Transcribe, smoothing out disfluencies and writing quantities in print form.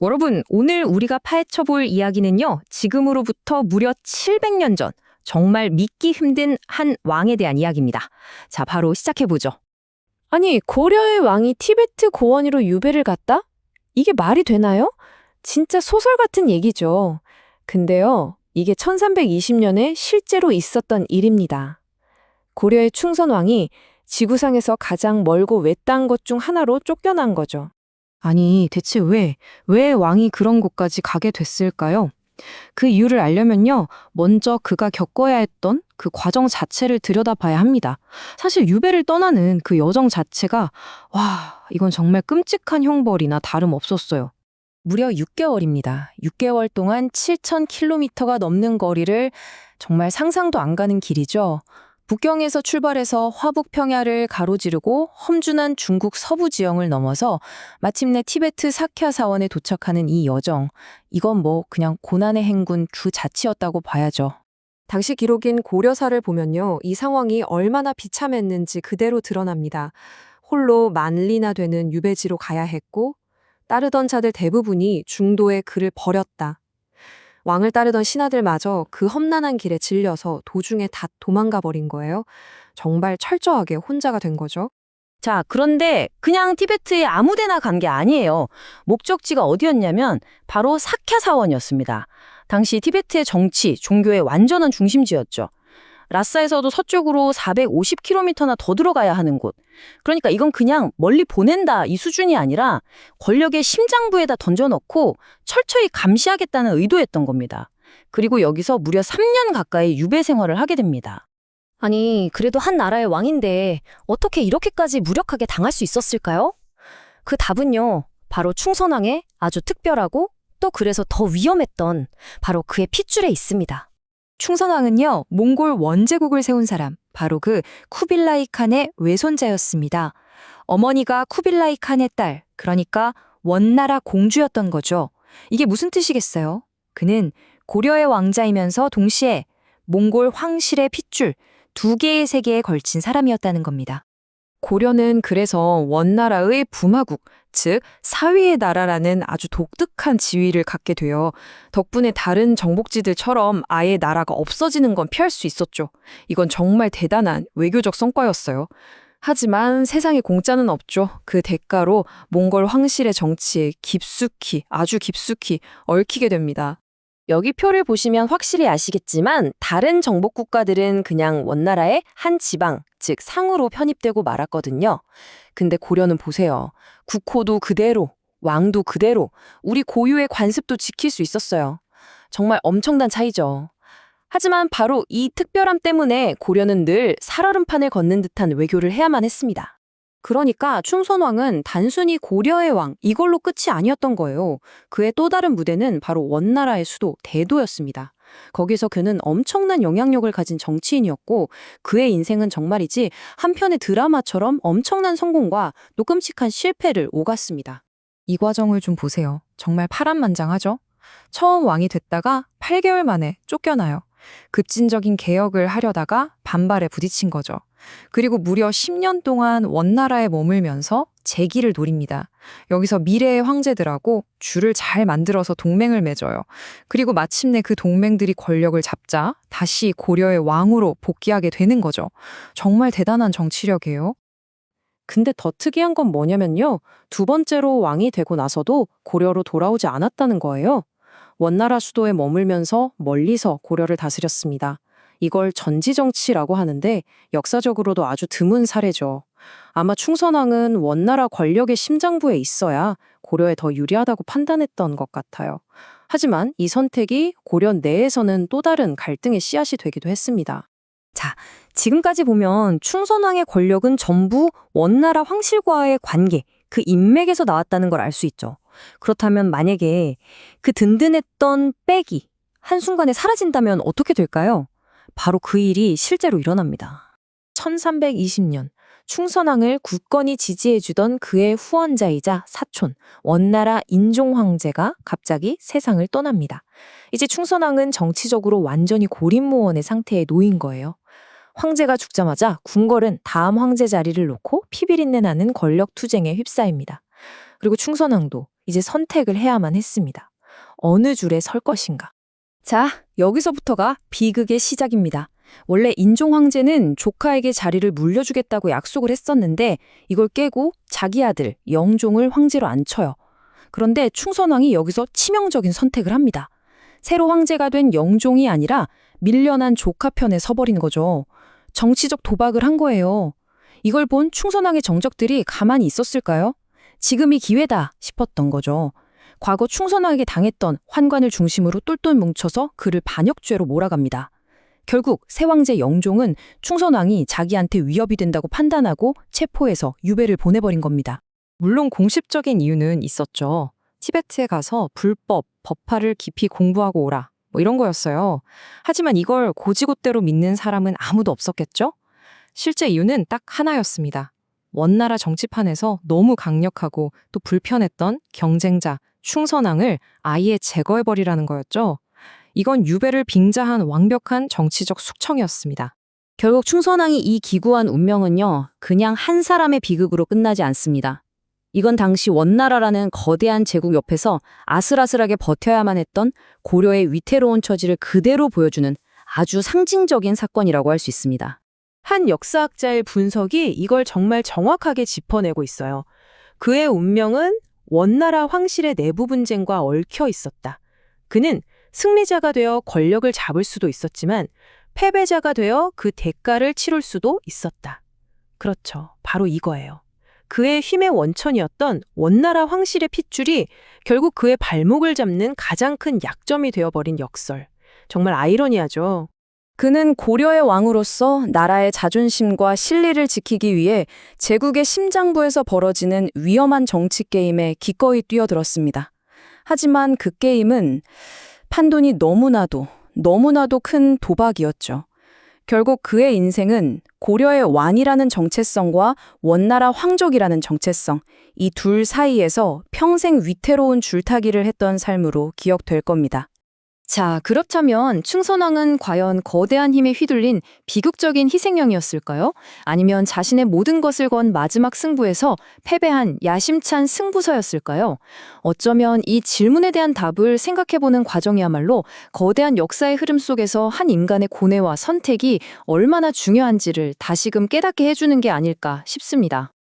여러분, 오늘 우리가 파헤쳐볼 이야기는요, 지금으로부터 무려 700년 전, 정말 믿기 힘든 한 왕에 대한 이야기입니다. 자, 바로 시작해보죠. 아니, 고려의 왕이 티베트 고원으로 유배를 갔다? 이게 말이 되나요? 진짜 소설 같은 얘기죠. 근데요, 이게 1320년에 실제로 있었던 일입니다. 고려의 충선왕이 지구상에서 가장 멀고 외딴 곳 중 하나로 쫓겨난 거죠. 아니, 대체 왜 왕이 그런 곳까지 가게 됐을까요? 그 이유를 알려면요, 먼저 그가 겪어야 했던 그 과정 자체를 들여다봐야 합니다. 사실 유배를 떠나는 그 여정 자체가, 이건 정말 끔찍한 형벌이나 다름없었어요. 무려 6개월입니다. 6개월 동안 7,000km가 넘는 거리를 정말 상상도 안 가는 길이죠. 북경에서 출발해서 화북 평야를 가로지르고 험준한 중국 서부 지형을 넘어서 마침내 티베트 사캬 사원에 도착하는 이 여정. 이건 그냥 고난의 행군 주 자체였다고 봐야죠. 당시 기록인 고려사를 보면요, 이 상황이 얼마나 비참했는지 그대로 드러납니다. 홀로 만리나 되는 유배지로 가야 했고, 따르던 자들 대부분이 중도에 그를 버렸다. 왕을 따르던 신하들마저 그 험난한 길에 질려서 도중에 다 도망가 버린 거예요. 정말 철저하게 혼자가 된 거죠. 자, 그런데 그냥 티베트에 아무 데나 간 게 아니에요. 목적지가 어디였냐면 바로 사캬 사원이었습니다. 당시 티베트의 정치, 종교의 완전한 중심지였죠. 라싸에서도 서쪽으로 450km나 더 들어가야 하는 곳. 그러니까 이건 그냥 멀리 보낸다 이 수준이 아니라 권력의 심장부에다 던져넣고 철저히 감시하겠다는 의도였던 겁니다. 그리고 여기서 무려 3년 가까이 유배 생활을 하게 됩니다. 아니, 그래도 한 나라의 왕인데 어떻게 이렇게까지 무력하게 당할 수 있었을까요? 그 답은요, 바로 충선왕의 아주 특별하고 또 그래서 더 위험했던 바로 그의 핏줄에 있습니다. 충선왕은요, 몽골 원제국을 세운 사람, 바로 그 쿠빌라이 칸의 외손자였습니다. 어머니가 쿠빌라이 칸의 딸, 그러니까 원나라 공주였던 거죠. 이게 무슨 뜻이겠어요? 그는 고려의 왕자이면서 동시에 몽골 황실의 핏줄, 두 개의 세계에 걸친 사람이었다는 겁니다. 고려는 그래서 원나라의 부마국, 즉 사위의 나라라는 아주 독특한 지위를 갖게 되어 덕분에 다른 정복지들처럼 아예 나라가 없어지는 건 피할 수 있었죠. 이건 정말 대단한 외교적 성과였어요. 하지만 세상에 공짜는 없죠. 그 대가로 몽골 황실의 정치에 아주 깊숙이 얽히게 됩니다. 여기 표를 보시면 확실히 아시겠지만 다른 정복 국가들은 그냥 원나라의 한 지방, 즉 상으로 편입되고 말았거든요. 근데 고려는 보세요. 국호도 그대로, 왕도 그대로, 우리 고유의 관습도 지킬 수 있었어요. 정말 엄청난 차이죠. 하지만 바로 이 특별함 때문에 고려는 늘 살얼음판을 걷는 듯한 외교를 해야만 했습니다. 그러니까 충선왕은 단순히 고려의 왕, 이걸로 끝이 아니었던 거예요. 그의 또 다른 무대는 바로 원나라의 수도 대도였습니다. 거기서 그는 엄청난 영향력을 가진 정치인이었고 그의 인생은 정말이지 한편의 드라마처럼 엄청난 성공과 또 끔찍한 실패를 오갔습니다. 이 과정을 좀 보세요. 정말 파란만장하죠? 처음 왕이 됐다가 8개월 만에 쫓겨나요. 급진적인 개혁을 하려다가 반발에 부딪힌 거죠. 그리고 무려 10년 동안 원나라에 머물면서 재기를 노립니다. 여기서 미래의 황제들하고 줄을 잘 만들어서 동맹을 맺어요. 그리고 마침내 그 동맹들이 권력을 잡자 다시 고려의 왕으로 복귀하게 되는 거죠. 정말 대단한 정치력이에요. 근데 더 특이한 건 뭐냐면요. 두 번째로 왕이 되고 나서도 고려로 돌아오지 않았다는 거예요. 원나라 수도에 머물면서 멀리서 고려를 다스렸습니다. 이걸 전지정치라고 하는데 역사적으로도 아주 드문 사례죠. 아마 충선왕은 원나라 권력의 심장부에 있어야 고려에 더 유리하다고 판단했던 것 같아요. 하지만 이 선택이 고려 내에서는 또 다른 갈등의 씨앗이 되기도 했습니다. 자, 지금까지 보면 충선왕의 권력은 전부 원나라 황실과의 관계, 그 인맥에서 나왔다는 걸 알 수 있죠. 그렇다면 만약에 그 든든했던 백이 한순간에 사라진다면 어떻게 될까요? 바로 그 일이 실제로 일어납니다. 1320년 충선왕을 굳건히 지지해주던 그의 후원자이자 사촌 원나라 인종황제가 갑자기 세상을 떠납니다. 이제 충선왕은 정치적으로 완전히 고립무원의 상태에 놓인 거예요. 황제가 죽자마자 궁궐은 다음 황제 자리를 놓고 피비린내 나는 권력 투쟁에 휩싸입니다. 그리고 충선왕도 이제 선택을 해야만 했습니다. 어느 줄에 설 것인가. 자, 여기서부터가 비극의 시작입니다. 원래 인종 황제는 조카에게 자리를 물려주겠다고 약속을 했었는데 이걸 깨고 자기 아들 영종을 황제로 앉혀요. 그런데 충선왕이 여기서 치명적인 선택을 합니다. 새로 황제가 된 영종이 아니라 밀려난 조카 편에 서버린 거죠. 정치적 도박을 한 거예요. 이걸 본 충선왕의 정적들이 가만히 있었을까요? 지금이 기회다 싶었던 거죠. 과거 충선왕에게 당했던 환관을 중심으로 똘똘 뭉쳐서 그를 반역죄로 몰아갑니다. 결국 새 황제 영종은 충선왕이 자기한테 위협이 된다고 판단하고 체포해서 유배를 보내버린 겁니다. 물론 공식적인 이유는 있었죠. 티베트에 가서 불법, 법화를 깊이 공부하고 오라. 이런 거였어요. 하지만 이걸 고지곳대로 믿는 사람은 아무도 없었겠죠? 실제 이유는 딱 하나였습니다. 원나라 정치판에서 너무 강력하고 또 불편했던 경쟁자 충선왕을 아예 제거해버리라는 거였죠. 이건 유배를 빙자한 완벽한 정치적 숙청이었습니다. 결국 충선왕이 이 기구한 운명은요, 그냥 한 사람의 비극으로 끝나지 않습니다. 이건 당시 원나라라는 거대한 제국 옆에서 아슬아슬하게 버텨야만 했던 고려의 위태로운 처지를 그대로 보여주는 아주 상징적인 사건이라고 할 수 있습니다. 한 역사학자의 분석이 이걸 정말 정확하게 짚어내고 있어요. 그의 운명은 원나라 황실의 내부 분쟁과 얽혀 있었다. 그는 승리자가 되어 권력을 잡을 수도 있었지만 패배자가 되어 그 대가를 치룰 수도 있었다. 그렇죠. 바로 이거예요. 그의 힘의 원천이었던 원나라 황실의 핏줄이 결국 그의 발목을 잡는 가장 큰 약점이 되어버린 역설. 정말 아이러니하죠. 그는 고려의 왕으로서 나라의 자존심과 신리를 지키기 위해 제국의 심장부에서 벌어지는 위험한 정치 게임에 기꺼이 뛰어들었습니다. 하지만 그 게임은 판돈이 너무나도 큰 도박이었죠. 결국 그의 인생은 고려의 왕이라는 정체성과 원나라 황족이라는 정체성, 이 둘 사이에서 평생 위태로운 줄타기를 했던 삶으로 기억될 겁니다. 자, 그렇다면 충선왕은 과연 거대한 힘에 휘둘린 비극적인 희생양이었을까요? 아니면 자신의 모든 것을 건 마지막 승부에서 패배한 야심찬 승부서였을까요? 어쩌면 이 질문에 대한 답을 생각해보는 과정이야말로 거대한 역사의 흐름 속에서 한 인간의 고뇌와 선택이 얼마나 중요한지를 다시금 깨닫게 해주는 게 아닐까 싶습니다.